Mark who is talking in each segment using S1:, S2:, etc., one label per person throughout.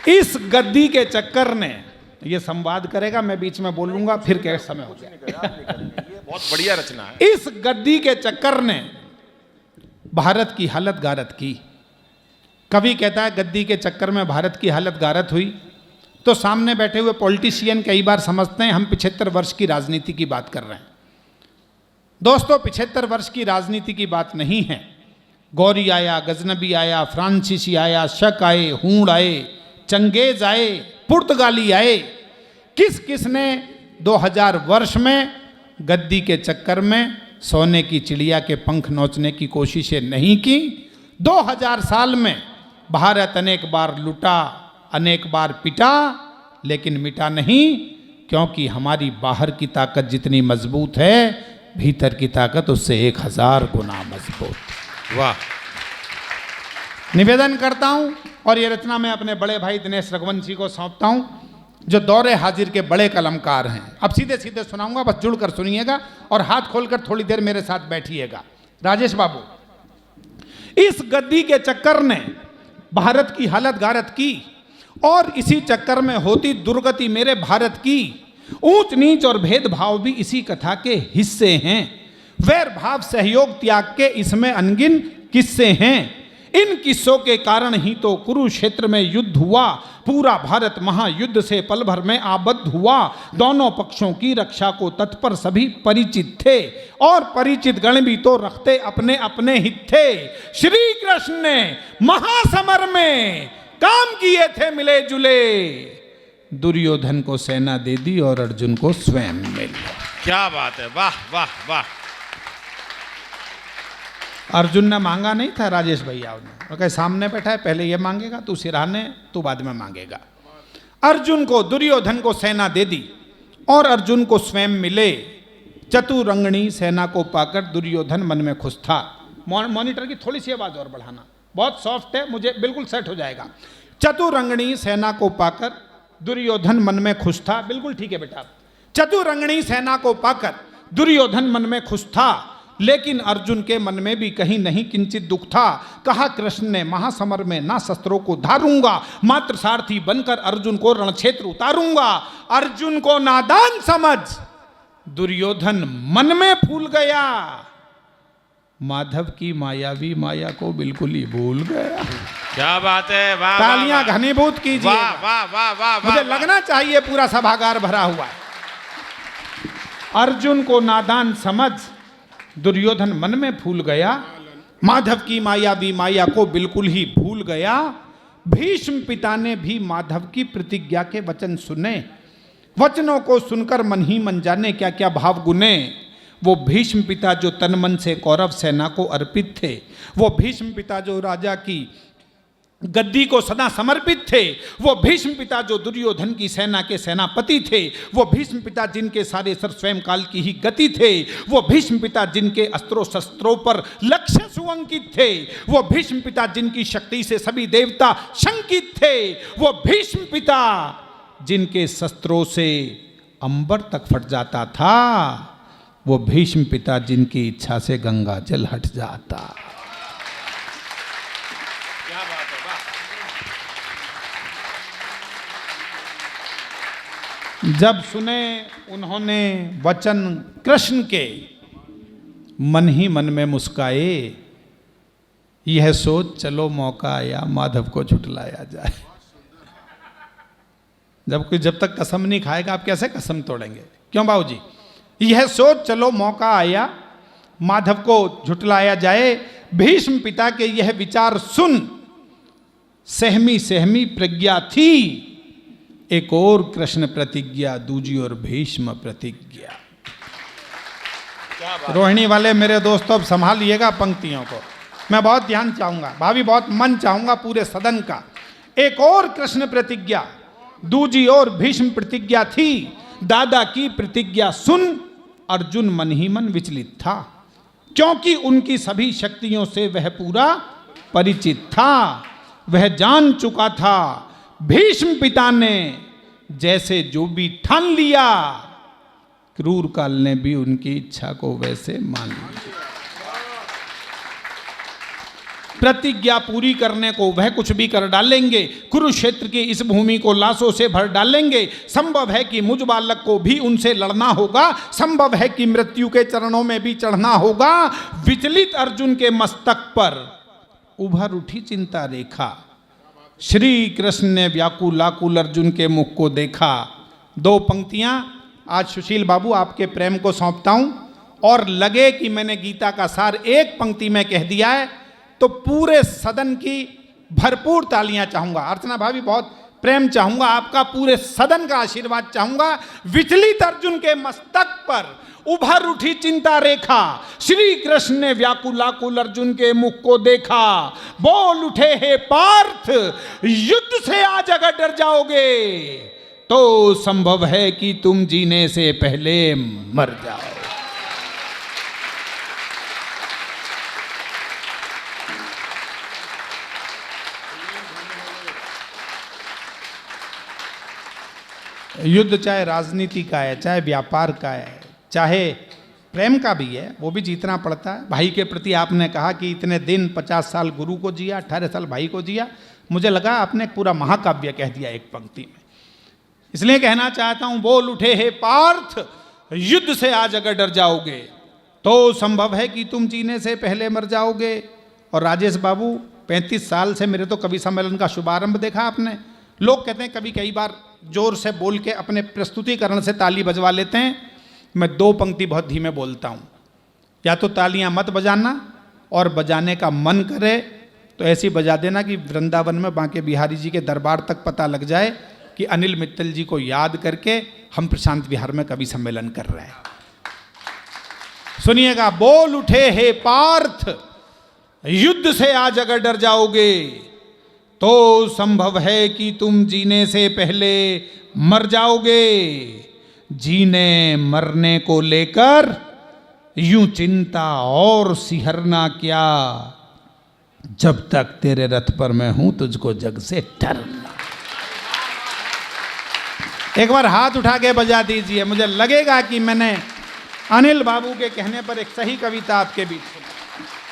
S1: इस गद्दी के चक्कर ने, ये संवाद करेगा, मैं बीच में बोलूंगा, फिर क्या समय हो गया।
S2: बहुत बढ़िया रचना है।
S1: इस गद्दी के चक्कर ने भारत की हालत गारत की। कवि कहता है गद्दी के चक्कर में भारत की हालत गारत हुई, तो सामने बैठे हुए पॉलिटिशियन कई बार समझते हैं हम 75 वर्ष की राजनीति की बात कर रहे हैं। दोस्तों, 75 वर्ष की राजनीति की बात नहीं है। गौरी आया, गजनबी आया, फ्रांसीसी आया, शक आए, हूण आए, चंगेज आए, पुर्तगाली आए, किस किस ने 2000 वर्ष में गद्दी के चक्कर में सोने की चिड़िया के पंख नोचने की कोशिशें नहीं की। 2000 साल में भारत अनेक बार लुटा, अनेक बार पिटा, लेकिन मिटा नहीं, क्योंकि हमारी बाहर की ताकत जितनी मजबूत है, भीतर की ताकत उससे 1000 गुना मजबूत।
S2: वाह।
S1: निवेदन करता हूं, और ये रचना मैं अपने बड़े भाई दिनेश रघुवंशी को सौंपता हूं, जो दौरे हाजिर के बड़े कलमकार हैं। अब सीधे सीधे सुनाऊंगा, बस जुड़कर सुनिएगा और हाथ खोलकर थोड़ी देर मेरे साथ बैठिएगा। राजेश बाबू, इस गद्दी के चक्कर ने भारत की हालत गारत की, और इसी चक्कर में होती दुर्गति मेरे भारत की। ऊंच नीच और भेदभाव भी इसी कथा के हिस्से हैं। वैर भाव सहयोग त्याग के इसमें अनगिन किस्से हैं। इन किस्सों के कारण ही तो कुरुक्षेत्र में युद्ध हुआ। पूरा भारत महायुद्ध से पल भर में आबद्ध हुआ। दोनों पक्षों की रक्षा को तत्पर सभी परिचित थे, और परिचित गण भी तो रखते अपने अपने हित थे। श्री कृष्ण ने महासमर में काम किए थे मिले जुले। दुर्योधन को सेना दे दी और अर्जुन को स्वयं मिल।
S2: क्या बात है, वाह वाह वाह।
S1: अर्जुन ने मांगा नहीं था राजेश भैया ने, कहे सामने बैठा है, पहले ये मांगेगा, तू सिराने, तू बाद में मांगेगा। अर्जुन को, दुर्योधन को सेना दे दी और अर्जुन को स्वयं मिले। चतुरंगणी सेना को पाकर दुर्योधन मन में खुश था। मॉनिटर की थोड़ी सी आवाज और बढ़ाना, बहुत सॉफ्ट है, मुझे बिल्कुल सेट हो जाएगा। चतुरंगणी सेना को पाकर दुर्योधन मन में खुश था। बिल्कुल ठीक है बेटा। चतुरंगणी सेना को पाकर दुर्योधन मन में खुश था, लेकिन अर्जुन के मन में भी कहीं नहीं किंचित दुख था। कहा कृष्ण ने महासमर में ना शस्त्रों को धारूंगा, मात्र सारथी बनकर अर्जुन को रणक्षेत्र उतारूंगा। अर्जुन को नादान समझ दुर्योधन मन में फूल गया। माधव की मायावी माया को बिल्कुल ही भूल गया।
S2: क्या बात है, वाह।
S1: तालियां घनीभूत कीजिए।
S2: वाह वाह वाह वाह।
S1: मुझे लगना चाहिए पूरा सभागार भरा हुआ है। अर्जुन को नादान समझ दुर्योधन मन में फूल गया। माधव की मायावी माया को बिल्कुल ही भूल गया। भीष्म पिता ने भी माधव की प्रतिज्ञा के वचन सुने। वचनों को सुनकर मन ही मन जाने क्या क्या भाव गुने। वो भीष्म पिता जो तन मन से कौरव सेना को अर्पित थे, वो भीष्म पिता जो राजा की गद्दी को सदा समर्पित थे, वो भीष्म पिता जो दुर्योधन की सेना के सेनापति थे, वो भीष्म पिता जिनके सारे सर स्वयं काल की ही गति थे, वो भीष्म पिता जिनके अस्त्रों शस्त्रों पर लक्ष्य सुअंकित थे, वो भीष्म पिता जिनकी शक्ति से सभी देवता शंकित थे, वो भीष्म पिता जिनके शस्त्रों से अंबर तक फट जाता था, वो भीष्म पिता जिनकी इच्छा से गंगा जल हट जाता। जब सुने उन्होंने वचन कृष्ण के, मन ही मन में मुस्काए। यह सोच चलो मौका आया माधव को झुठलाया जाए। जब तक कसम नहीं खाएगा आप कैसे कसम तोड़ेंगे? क्यों बाबूजी? यह सोच चलो मौका आया माधव को झुठलाया जाए। भीष्म पिता के यह विचार सुन सहमी सहमी प्रज्ञा थी। एक और कृष्ण प्रतिज्ञा, दूजी और भीष्म प्रतिज्ञा। रोहिणी वाले मेरे दोस्तों अब संभालिएगा पंक्तियों को, मैं बहुत ध्यान चाहूंगा, भाभी बहुत मन चाहूंगा पूरे सदन का। एक और कृष्ण प्रतिज्ञा, दूजी और भीष्म प्रतिज्ञा थी। दादा की प्रतिज्ञा सुन अर्जुन मन ही मन विचलित था, क्योंकि उनकी सभी शक्तियों से वह पूरा परिचित था। वह जान चुका था भीष्म पिता ने जैसे जो भी ठान लिया, क्रूर काल ने भी उनकी इच्छा को वैसे मान लिया। प्रतिज्ञा पूरी करने को वह कुछ भी कर डालेंगे। कुरुक्षेत्र की इस भूमि को लाशों से भर डालेंगे। संभव है कि मुझ बालक को भी उनसे लड़ना होगा, संभव है कि मृत्यु के चरणों में भी चढ़ना होगा। विचलित अर्जुन के मस्तक पर उभर उठी चिंता रेखा। श्री कृष्ण ने व्याकुलाकुल अर्जुन के मुख को देखा। 2 पंक्तियां आज सुशील बाबू आपके प्रेम को सौंपता हूं, और लगे कि मैंने गीता का सार एक पंक्ति में कह दिया है तो पूरे सदन की भरपूर तालियां चाहूंगा। अर्चना भाभी बहुत प्रेम चाहूंगा आपका, पूरे सदन का आशीर्वाद चाहूंगा। विचलित अर्जुन के मस्तक पर उभर उठी चिंता रेखा। श्री कृष्ण ने व्याकुलाकुल अर्जुन के मुख को देखा। बोल उठे हे पार्थ, युद्ध से आज अगर डर जाओगे तो संभव है कि तुम जीने से पहले मर जाओ। युद्ध चाहे राजनीति का है, चाहे व्यापार का है, चाहे प्रेम का भी है, वो भी जीतना पड़ता है। भाई के प्रति आपने कहा कि इतने दिन 50 साल गुरु को जिया, 18 साल भाई को जिया। मुझे लगा आपने पूरा महाकाव्य कह दिया एक पंक्ति में, इसलिए कहना चाहता हूं, बोल उठे हे पार्थ, युद्ध से आज अगर डर जाओगे तो संभव है कि तुम जीने से पहले मर जाओगे। और राजेश बाबू 35 साल से मेरे तो कवि सम्मेलन का शुभारंभ देखा आपने। लोग कहते हैं कभी कई बार जोर से बोल के अपने प्रस्तुतिकरण से ताली बजवा लेते हैं। मैं 2 पंक्ति बहुत धीमे बोलता हूँ। या तो तालियां मत बजाना, और बजाने का मन करे तो ऐसी बजा देना कि वृंदावन में बांके बिहारी जी के दरबार तक पता लग जाए कि अनिल मित्तल जी को याद करके हम प्रशांत विहार में कवि सम्मेलन कर रहे हैं। सुनिएगा, बोल उठे हे पार्थ, युद्ध से आज अगर डर जाओगे तो संभव है कि तुम जीने से पहले मर जाओगे। जीने मरने को लेकर यूं चिंता और सिहरना क्या, जब तक तेरे रथ पर मैं हूं तुझको जग से डरना। एक बार हाथ उठा के बजा दीजिए, मुझे लगेगा कि मैंने अनिल बाबू के कहने पर एक सही कविता आपके बीच सुनी।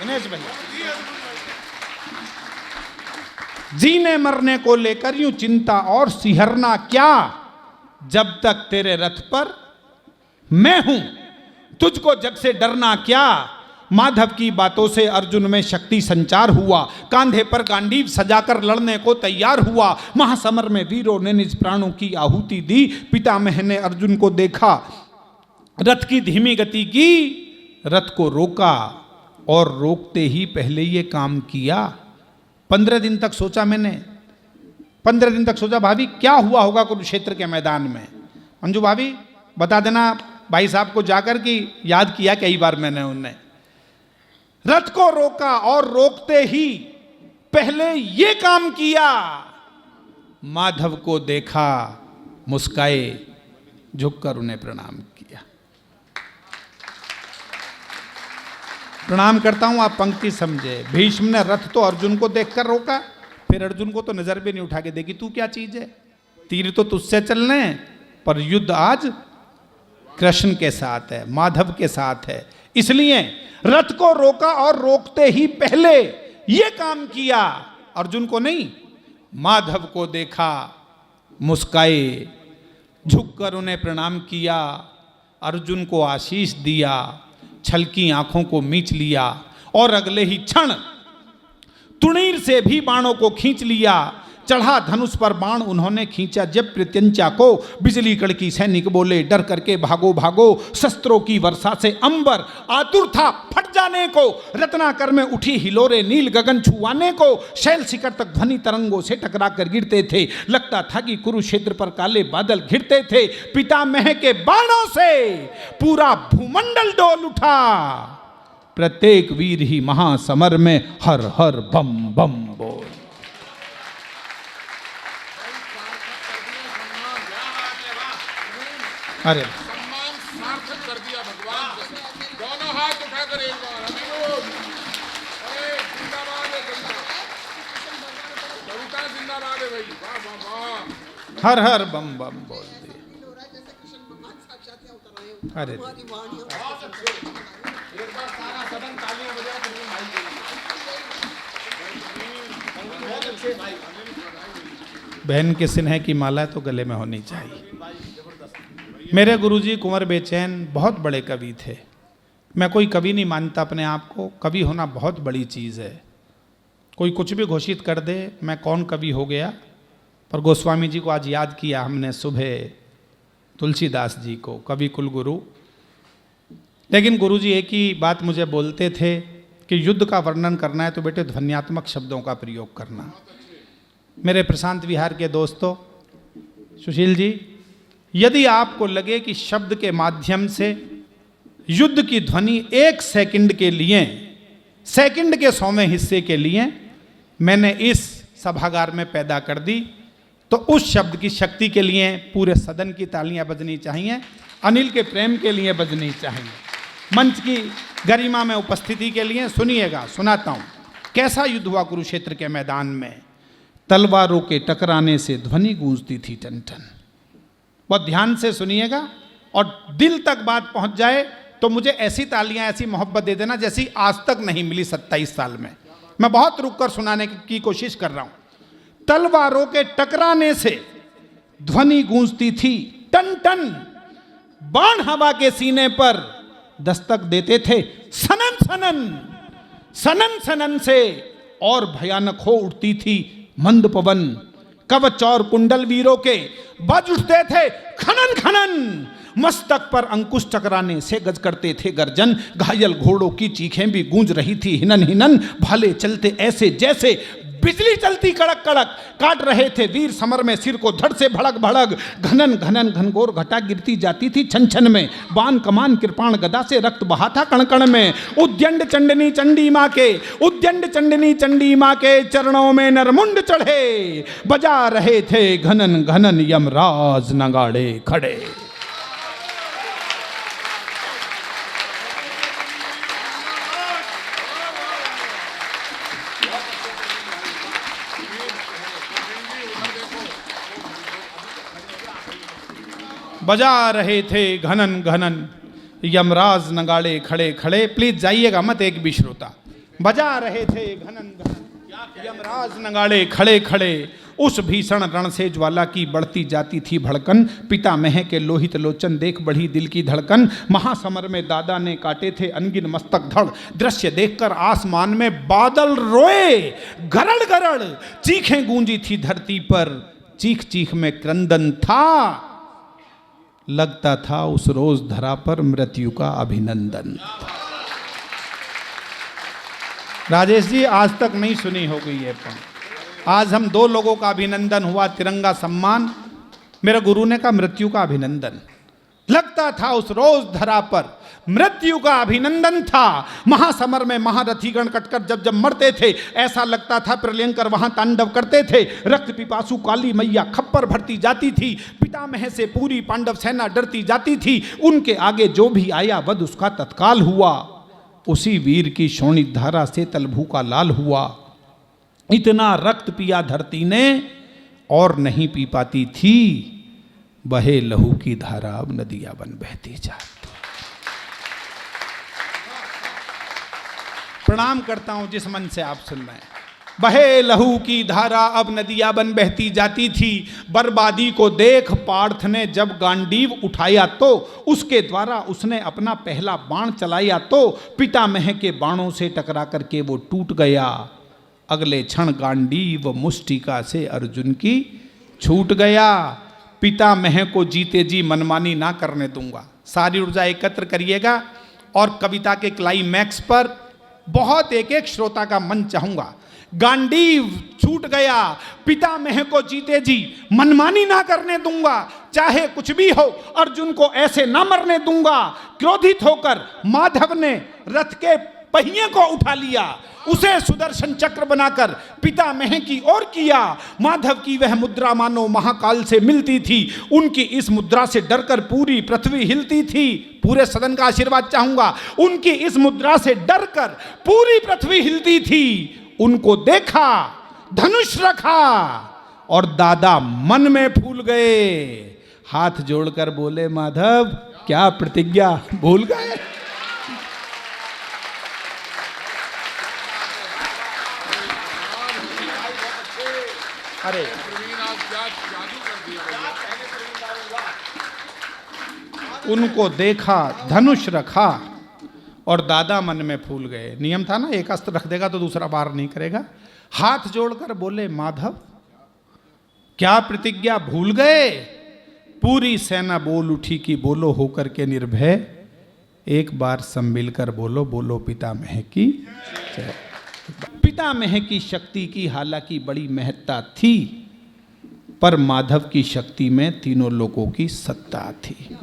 S1: गणेश भैया, जीने मरने को लेकर यूं चिंता और सिहरना क्या, जब तक तेरे रथ पर मैं हूं तुझको जग से डरना क्या। माधव की बातों से अर्जुन में शक्ति संचार हुआ। कांधे पर गांडीव सजाकर लड़ने को तैयार हुआ। महासमर में वीरों ने निज प्राणों की आहुति दी। पितामह ने अर्जुन को देखा, रथ की धीमी गति की, रथ को रोका और रोकते ही पहले ये काम किया। 15 दिन तक सोचा मैंने, 15 दिन तक सोचा भाभी क्या हुआ होगा कुरुक्षेत्र के मैदान में। अंजू भाभी बता देना भाई साहब को जाकर कि याद किया कई बार मैंने उन्हें। रथ को रोका और रोकते ही पहले ये काम किया। माधव को देखा, मुस्काए, झुककर उन्हें प्रणाम किया। प्रणाम करता हूं, आप पंक्ति समझे। भीष्म ने रथ तो अर्जुन को देखकर रोका, फिर अर्जुन को तो नजर भी नहीं उठा के देखी तू क्या चीज है, तीर तो तुझसे चलने, पर युद्ध आज कृष्ण के साथ है, माधव के साथ है। इसलिए रथ को रोका और रोकते ही पहले ये काम किया। अर्जुन को नहीं, माधव को देखा, मुस्काए, झुककर उन्हें प्रणाम किया, अर्जुन को आशीष दिया, छलकी आंखों को मींच लिया और अगले ही क्षण तुणीर से भी बाणों को खींच लिया। चढ़ा धनुष पर बाण उन्होंने खींचा जब प्रत्यंचा को। बिजली कड़की सैनिक बोले डर करके भागो भागो। शस्त्रों की वर्षा से अंबर आतुर था फट जाने को। रत्नाकर में उठी हिलोरे नील गगन छुआने को। शैल शिखर तक ध्वनि तरंगों से टकरा कर गिरते थे। लगता था कि कुरुक्षेत्र पर काले बादल घिरते थे। पितामह के बाणों से पूरा भूमंडल डोल उठा। प्रत्येक वीर ही महासमर में हर हर बम बम बोल। अरे
S3: सम्मान सार्थक कर दिया भगवान ने। दोनों हाथ उठाकर एक बार अभी बोल। अरे जिंदाबाद है कविता, जिंदाबाद है भाई। वाह वाह वाह।
S1: हर हर बम बम बोल दिए। अरे
S3: एक बार सारा सदन तालियां बजा।
S1: बहन के स्नेह की माला तो गले में होनी चाहिए। मेरे गुरुजी कुंवर बेचैन बहुत बड़े कवि थे। मैं कोई कवि नहीं मानता अपने आप को, कवि होना बहुत बड़ी चीज़ है। कोई कुछ भी घोषित कर दे मैं कौन कवि हो गया, पर गोस्वामी जी को आज याद किया हमने सुबह, तुलसीदास जी को कवि कुलगुरु। लेकिन गुरुजी एक ही बात मुझे बोलते थे कि युद्ध का वर्णन करना है तो बेटे ध्वन्यात्मक शब्दों का प्रयोग करना। मेरे प्रशांत विहार के दोस्तों, सुशील जी, यदि आपको लगे कि शब्द के माध्यम से युद्ध की ध्वनि 1 सेकंड के लिए, सेकंड के 100वें हिस्से के लिए मैंने इस सभागार में पैदा कर दी, तो उस शब्द की शक्ति के लिए पूरे सदन की तालियां बजनी चाहिए, अनिल के प्रेम के लिए बजनी चाहिए, मंच की गरिमा में उपस्थिति के लिए। सुनिएगा, सुनाता हूं कैसा युद्ध हुआ कुरुक्षेत्र के मैदान में। तलवारों के टकराने से ध्वनि गूंजती थी टन टन। बहुत ध्यान से सुनिएगा और दिल तक बात पहुंच जाए तो मुझे ऐसी तालियां, ऐसी मोहब्बत दे देना जैसी आज तक नहीं मिली 27 साल में। मैं बहुत रुक कर सुनाने की कोशिश कर रहा हूं। तलवारों के टकराने से ध्वनि गूंजती थी टन टन, बाण हवा के सीने पर दस्तक देते थे सनन सनन, सनन सनन से और भयानक हो उठती थी मंद पवन। कवच और कुंडल वीरों के बज उठते थे खनन खनन, मस्तक पर अंकुश टकराने से गज करते थे गर्जन। घायल घोड़ों की चीखें भी गूंज रही थी हिनन हिनन, भाले चलते ऐसे जैसे बिजली चलती कड़क कड़क। काट रहे थे वीर समर में सिर को धड़ से भड़क भड़क, घनन घनन घनघोर घटा गिरती जाती थी छन छन में। बाण कमान कृपाण गदा से रक्त बहा था कण कण में। उद्यंड चंडनी चंडी माँ के, उद्यंड चंडनी चंडी माँ के चरणों में नरमुंड चढ़े। बजा रहे थे घनन घनन यमराज नगाड़े खड़े। बजा रहे थे घनन घनन यमराज नगाड़े खड़े खड़े। प्लीज जाइएगा मत एक भी श्रोता। बजा रहे थे घनन घनन यमराज नगाड़े खड़े खड़े। उस भीषण रण से ज्वाला की बढ़ती जाती थी भड़कन। पितामह के लोहित लोचन देख बढ़ी दिल की धड़कन। महासमर में दादा ने काटे थे अनगिन मस्तक धड़। दृश्य देखकर आसमान में बादल रोए गरड़ गरड़। चीखें गूंजी थी धरती पर, चीख चीख में क्रंदन था। लगता था उस रोज धरा पर मृत्यु का अभिनंदन। राजेश जी आज तक नहीं सुनी होगी ये पण। आज हम 2 लोगों का अभिनंदन हुआ, तिरंगा सम्मान। मेरे गुरु ने कहा मृत्यु का अभिनंदन। लगता था उस रोज धरा पर मृत्यु का अभिनंदन था। महासमर में महारथीगण कटकर जब जब मरते थे, ऐसा लगता था प्रलयंकर वहां तांडव करते थे। रक्त पिपासु काली मैया खप्पर भरती जाती थी। पितामह से पूरी पांडव सेना डरती जाती थी। उनके आगे जो भी आया वध उसका तत्काल हुआ। उसी वीर की शोणित धारा से तलभू का लाल हुआ। इतना रक्त पिया धरती ने और नहीं पी पाती थी। बहे लहू की धारा अब नदियां बन बहती जाती। प्रणाम करता हूं जिस मन से आप सुन रहे हैं। बहे लहू की धारा अब नदियां बन बहती जाती थी। बर्बादी को देख पार्थ ने जब गांडीव उठाया तो उसके द्वारा उसने अपना पहला बाण चलाया तो पितामह के बाणों से टकरा करके वो टूट गया। अगले क्षण गांडीव मुष्टिका से अर्जुन की छूट गया। पितामह को जीते जी मनमानी ना करने दूंगा। सारी ऊर्जा एकत्र करिएगा और कविता के क्लाइमैक्स पर बहुत एक एक श्रोता का मन चाहूंगा। गांडीव छूट गया, पितामह को जीते जी मनमानी ना करने दूंगा। चाहे कुछ भी हो अर्जुन को ऐसे ना मरने दूंगा। क्रोधित होकर माधव ने रथ के पहिए को उठा लिया, उसे सुदर्शन चक्र बनाकर पितामह की ओर किया। माधव की वह मुद्रा मानो महाकाल से मिलती थी। उनकी इस मुद्रा से डरकर पूरी पृथ्वी हिलती थी। पूरे सदन का आशीर्वाद चाहूंगा। उनकी इस मुद्रा से डरकर पूरी पृथ्वी हिलती थी। उनको देखा, धनुष रखा और दादा मन में फूल गए। हाथ जोड़कर बोले माधव क्या प्रतिज्ञा भूल गए? अरे
S3: प्रवीण आज क्या जादू कर दिया भैया।
S1: उनको देखा, धनुष रखा और दादा मन में फूल गए। नियम था ना, एक अस्त्र रख देगा तो दूसरा वार नहीं करेगा। हाथ जोड़कर बोले, माधव क्या प्रतिज्ञा भूल गए? पूरी सेना बोल उठी कि बोलो होकर के निर्भय, एक बार सम्मिल कर बोलो, बोलो पितामह की जय। पितामह की शक्ति की हालांकि बड़ी महत्ता थी, पर माधव की शक्ति में तीनों लोगों की सत्ता थी।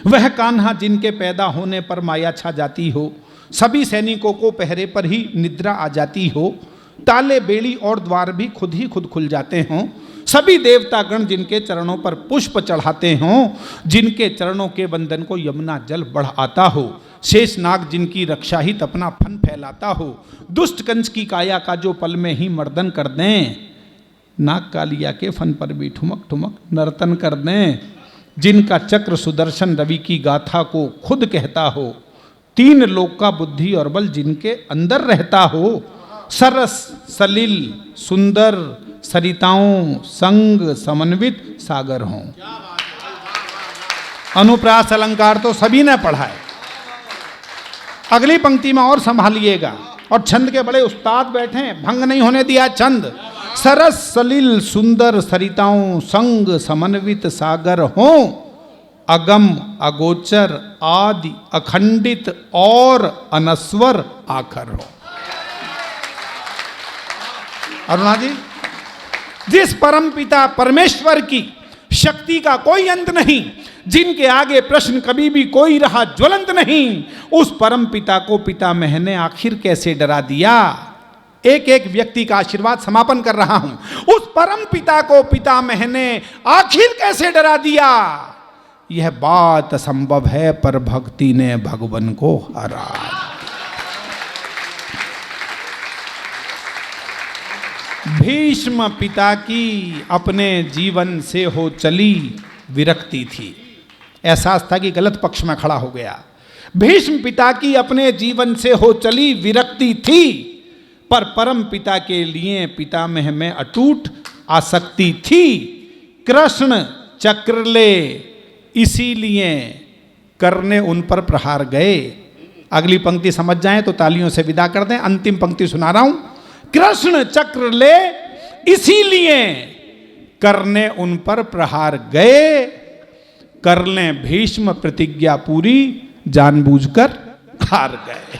S1: वह कान्हा जिनके पैदा होने पर माया छा जाती हो, सभी सैनिकों को पहरे पर ही निद्रा आ जाती हो, ताले बेड़ी और द्वार भी खुद ही खुद खुल जाते हों, सभी देवतागण जिनके चरणों पर पुष्प चढ़ाते हों, जिनके चरणों के बंधन को यमुना जल बढ़ आता हो, शेषनाग जिनकी रक्षा हित अपना फन फैलाता हो, दुष्ट कंस की काया का जो पल में ही मर्दन कर दें, नाग कालिया के फन पर भी ठुमक ठुमक नर्तन कर दें, जिनका चक्र सुदर्शन रवि की गाथा को खुद कहता हो, तीन लोक का बुद्धि और बल जिनके अंदर रहता हो, सरस सलिल सुंदर सरिताओं संग समन्वित सागर हों। अनुप्रास अलंकार तो सभी ने पढ़ा है। अगली पंक्ति में और संभालिएगा, और छंद के बड़े उस्ताद बैठे हैं, भंग नहीं होने दिया छंद। सरस सलिल सुंदर सरिताओं संग समन्वित सागर हों, अगम अगोचर आदि अखंडित और अनस्वर आखर हो। अरुणा जी, जिस परम पिता परमेश्वर की शक्ति का कोई अंत नहीं, जिनके आगे प्रश्न कभी भी कोई रहा ज्वलंत नहीं, उस परम पिता को पितामह ने आखिर कैसे डरा दिया। एक एक व्यक्ति का आशीर्वाद समापन कर रहा हूं। उस परम पिता को पितामह ने आखिर कैसे डरा दिया, यह बात संभव है, पर भक्ति ने भगवान को हरा। भीष्म पिता की अपने जीवन से हो चली विरक्ति थी। एहसास था कि गलत पक्ष में खड़ा हो गया। भीष्म पिता की अपने जीवन से हो चली विरक्ति थी, पर परम पिता के लिए पितामह में अटूट आसक्ति थी। कृष्ण चक्र ले इसीलिए करने उन पर प्रहार गए। अगली पंक्ति समझ जाएं तो तालियों से विदा कर दें। अंतिम पंक्ति सुना रहा हूं। कृष्ण चक्र ले इसीलिए करने उन पर प्रहार गए, कर लें भीष्म प्रतिज्ञा पूरी, जानबूझकर हार गए।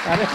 S1: अरे